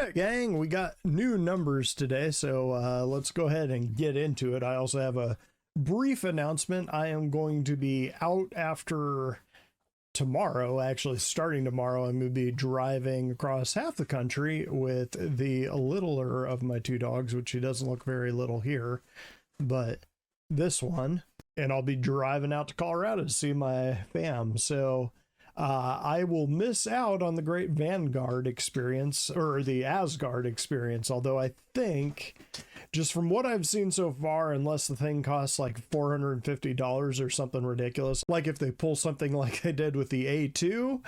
right, gang, we got new numbers today, so let's go ahead and get into it. I also have a brief announcement. I am going to be out after tomorrow, actually starting tomorrow. I'm going to be driving across half the country with the littler of my two dogs, which he doesn't look very little here, but this one, and I'll be driving out to Colorado to see my fam. So I will miss out on the great Vanguard experience, or the Asgard experience, although I think, just from what I've seen so far, unless the thing costs like $450 or something ridiculous, like if they pull something like they did with the A2,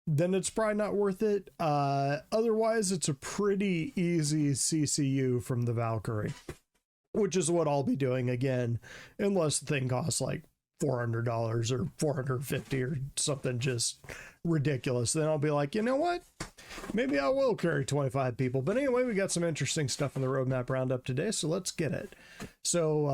then it's probably not worth it. Otherwise, it's a pretty easy CCU from the Valkyrie, which is what I'll be doing again, unless the thing costs like $400 or $450 or something just ridiculous. Then I'll be like, you know what? Maybe I will carry 25 people. But anyway, we got some interesting stuff in the roadmap roundup today, so let's get it. So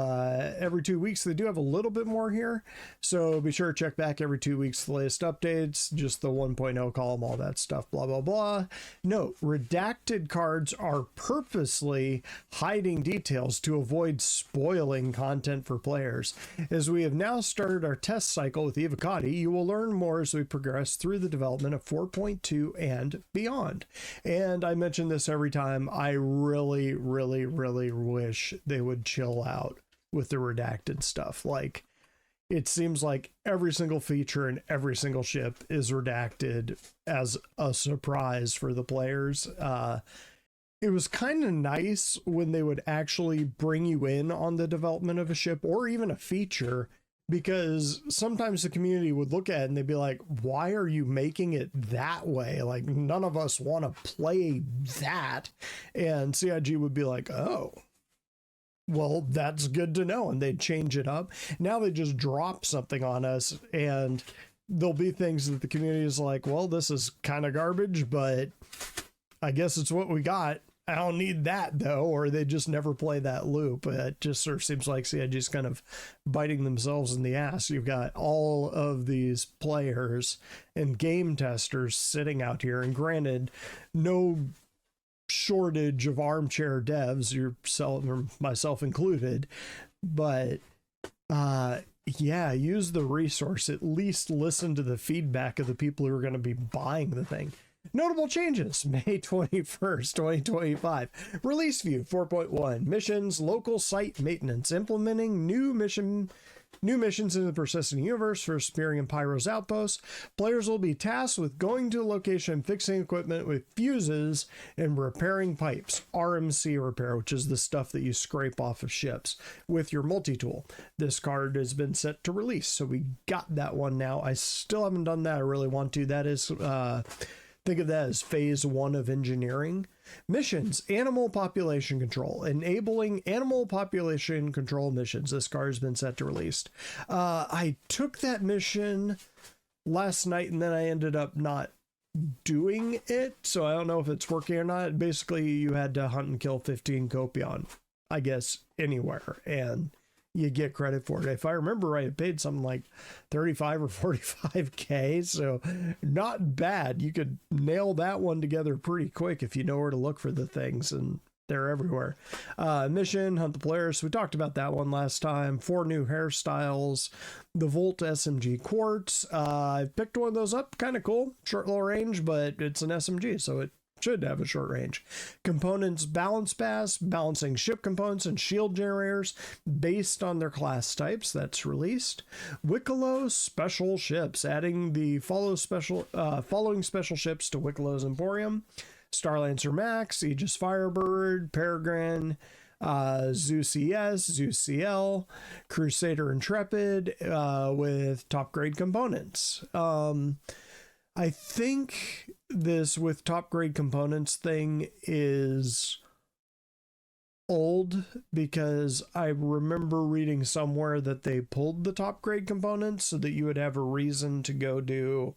every 2 weeks, they do have a little bit more here. So be sure to check back every 2 weeks, the latest updates, just the 1.0 column, all that stuff, blah, blah, blah. Note, redacted cards are purposely hiding details to avoid spoiling content for players. As we have now started our test cycle with Evocati, you will learn more as we progress through the development of 4.2 and beyond. And I mention this every time. I really, really, really wish they would chill out with the redacted stuff. Like, it seems like every single feature and every single ship is redacted as a surprise for the players. It was kind of nice when they would actually bring you in on the development of a ship or even a feature, because sometimes the community would look at it and they'd be like, why are you making it that way? Like, none of us want to play that. And CIG would be like, oh, well, that's good to know. And they'd change it up. Now they just drop something on us, and there'll be things that the community is like, well, this is kind of garbage, but I guess it's what we got. I don't need that though, or they just never play that loop. It just sort of seems like CIG's kind of biting themselves in the ass. You've got all of these players and game testers sitting out here, and granted, no shortage of armchair devs, yourself or myself included, but yeah, use the resource. At least listen to the feedback of the people who are going to be buying the thing. Notable changes, May 21st, 2025. Release view 4.1. Missions, local site maintenance, implementing new missions in the persistent universe for Spearing and Pyro's outposts. Players will be tasked with going to a location, fixing equipment with fuses, and repairing pipes. RMC repair, which is the stuff that you scrape off of ships, with your multi-tool. This card has been set to release, so we got that one now. I still haven't done that. I really want to. That is... think of that as phase 1 of engineering. Missions, animal population control, enabling animal population control missions. This card has been set to release. I took that mission last night and then I ended up not doing it, so I don't know if it's working or not. Basically, you had to hunt and kill 15 Copion, I guess, anywhere, and you get credit for it. If I remember right, it paid something like 35 or 45K, so not bad. You could nail that one together pretty quick if you know where to look for the things, and they're everywhere. Mission, hunt the players. We talked about that one last time. 4 new hairstyles. The Volt SMG Quartz. I picked one of those up. Kind of cool. Short, low range, but it's an SMG, so it should have a short range. Components balance pass, balancing ship components and shield generators based on their class types. That's released. Wicklow special ships, adding the following special ships to Wicklow's Emporium: Starlancer Max, Aegis Firebird, Peregrine, Zeus ES, Zeus CL, Crusader Intrepid, with top grade components. I think this with top grade components thing is old, because I remember reading somewhere that they pulled the top grade components so that you would have a reason to go do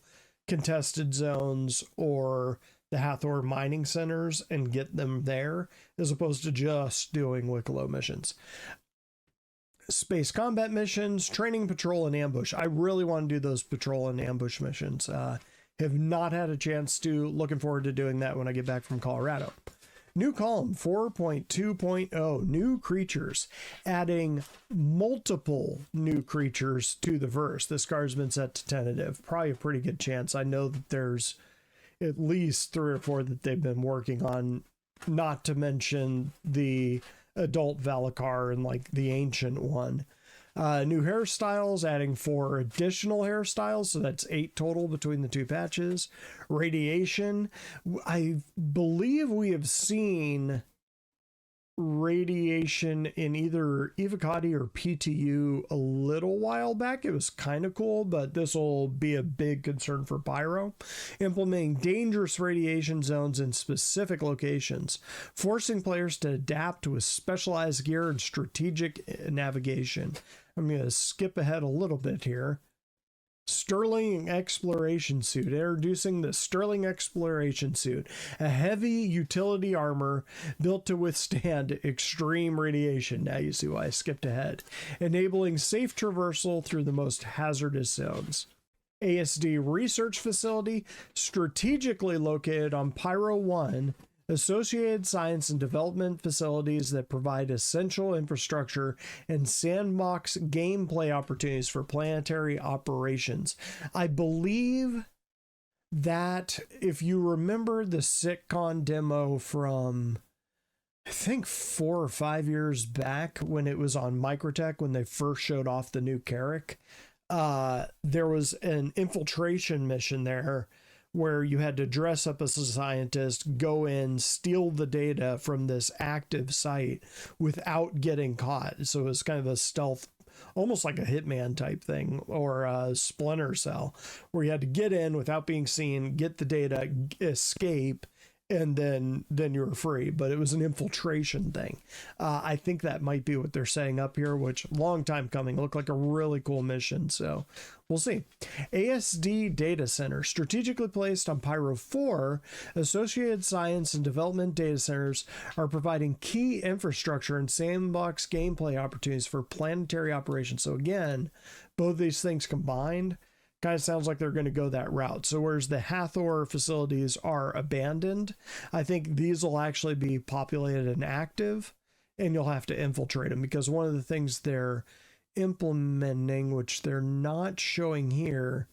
contested zones or the Hathor mining centers and get them there, as opposed to just doing Wicklow missions. Space combat missions, training, patrol, and ambush. I really want to do those patrol and ambush missions. Have not had a chance to. Looking forward to doing that when I get back from Colorado. New column 4.2.0, new creatures, adding multiple new creatures to the verse. This card's been set to tentative. Probably a pretty good chance. I know that there's at least 3 or 4 that they've been working on, not to mention the adult Valakar and like the ancient one. New hairstyles, adding 4 additional hairstyles, so that's 8 total between the 2 patches. Radiation, I believe we have seen radiation in either Evocati or PTU a little while back. It was kind of cool, but this will be a big concern for Pyro. Implementing dangerous radiation zones in specific locations, forcing players to adapt with specialized gear and strategic navigation. I'm going to skip ahead a little bit here. Sterling Exploration Suit, introducing the Sterling Exploration Suit, a heavy utility armor built to withstand extreme radiation. Now you see why I skipped ahead. Enabling safe traversal through the most hazardous zones. ASD Research Facility, strategically located on Pyro 1, associated science and development facilities that provide essential infrastructure and sandbox gameplay opportunities for planetary operations. I believe that if you remember the SitCon demo from, I think 4 or 5 years back when it was on Microtech, when they first showed off the new Carrick, there was an infiltration mission there where you had to dress up as a scientist, go in, steal the data from this active site without getting caught. So it was kind of a stealth, almost like a Hitman type thing, or a Splinter Cell, where you had to get in without being seen, get the data, escape, and then you were free. But it was an infiltration thing. I think that might be what they're setting up here, which long time coming. Looked like a really cool mission, so we'll see. ASD Data Center, strategically placed on Pyro 4, associated science and development data centers are providing key infrastructure and sandbox gameplay opportunities for planetary operations. So again, both these things combined kind of sounds like they're going to go that route. So whereas the Hathor facilities are abandoned, I think these will actually be populated and active, and you'll have to infiltrate them, because one of the things they're implementing, which they're not showing here,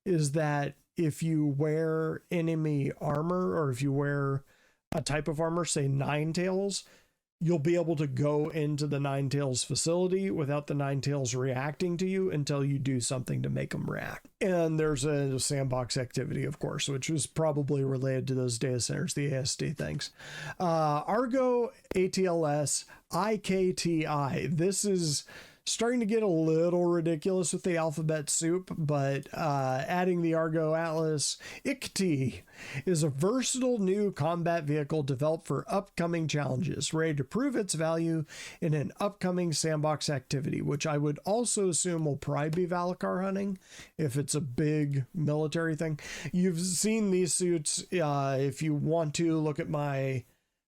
is that if you wear enemy armor, or if you wear a type of armor, say Ninetales, you'll be able to go into the Ninetales facility without the Ninetales reacting to you until you do something to make them react. And there's a sandbox activity, of course, which was probably related to those data centers, the ASD things. Argo ATLS IKTI. This is starting to get a little ridiculous with the alphabet soup, but adding the Argo Atlas IKT is a versatile new combat vehicle developed for upcoming challenges, ready to prove its value in an upcoming sandbox activity, which I would also assume will probably be Valakar hunting if it's a big military thing. You've seen these suits. If you want to look at my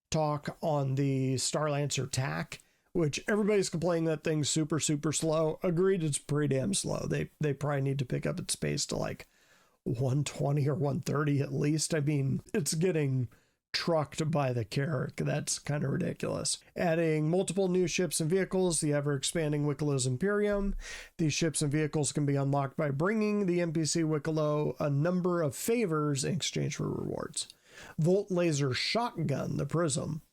talk on the Starlancer TAC, which everybody's complaining that thing's super, super slow. Agreed, it's pretty damn slow. They probably need to pick up its pace to like 120 or 130 at least. I mean, it's getting trucked by the Carrick. That's kind of ridiculous. Adding multiple new ships and vehicles, the ever-expanding Wicklo's Imperium. These ships and vehicles can be unlocked by bringing the NPC Wicklo a number of favors in exchange for rewards. Volt Laser Shotgun, the Prism.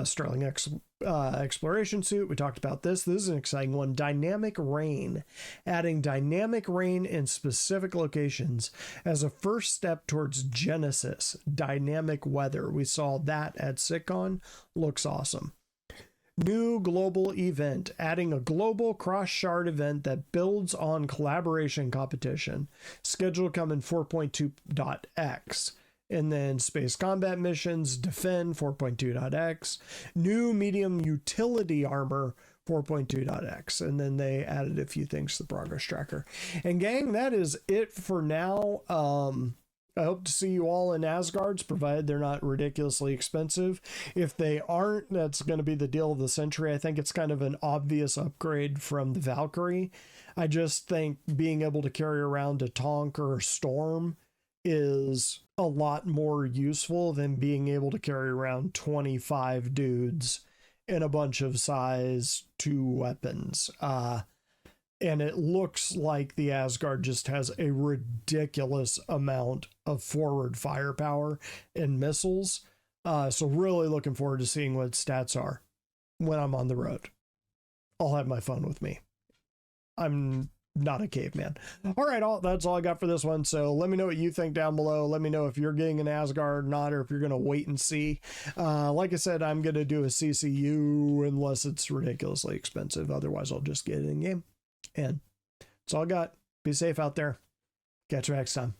Sterling Exploration Suit, we talked about this. This is an exciting one. Dynamic Rain, adding dynamic rain in specific locations as a first step towards Genesis. Dynamic weather. We saw that at SitCon. Looks awesome. New global event, adding a global cross-shard event that builds on collaboration competition. Scheduled to come in 4.2.x. And then space combat missions, defend 4.2.x, new medium utility armor 4.2.x, and then they added a few things to the progress tracker. And gang, that is it for now. I hope to see you all in Asgards, provided they're not ridiculously expensive. If they aren't, that's going to be the deal of the century. I think it's kind of an obvious upgrade from the Valkyrie. I just think being able to carry around a Tonk or a Storm is a lot more useful than being able to carry around 25 dudes and a bunch of size 2 weapons. And it looks like the Asgard just has a ridiculous amount of forward firepower and missiles. So really looking forward to seeing what stats are when I'm on the road. I'll have my phone with me. I'm not a caveman. All right, that's all I got for this one. So let me know what you think down below. Let me know if you're getting an Asgard or not, or if you're going to wait and see. Like I said, I'm going to do a CCU unless it's ridiculously expensive. Otherwise, I'll just get it in game. And that's all I got. Be safe out there. Catch you next time.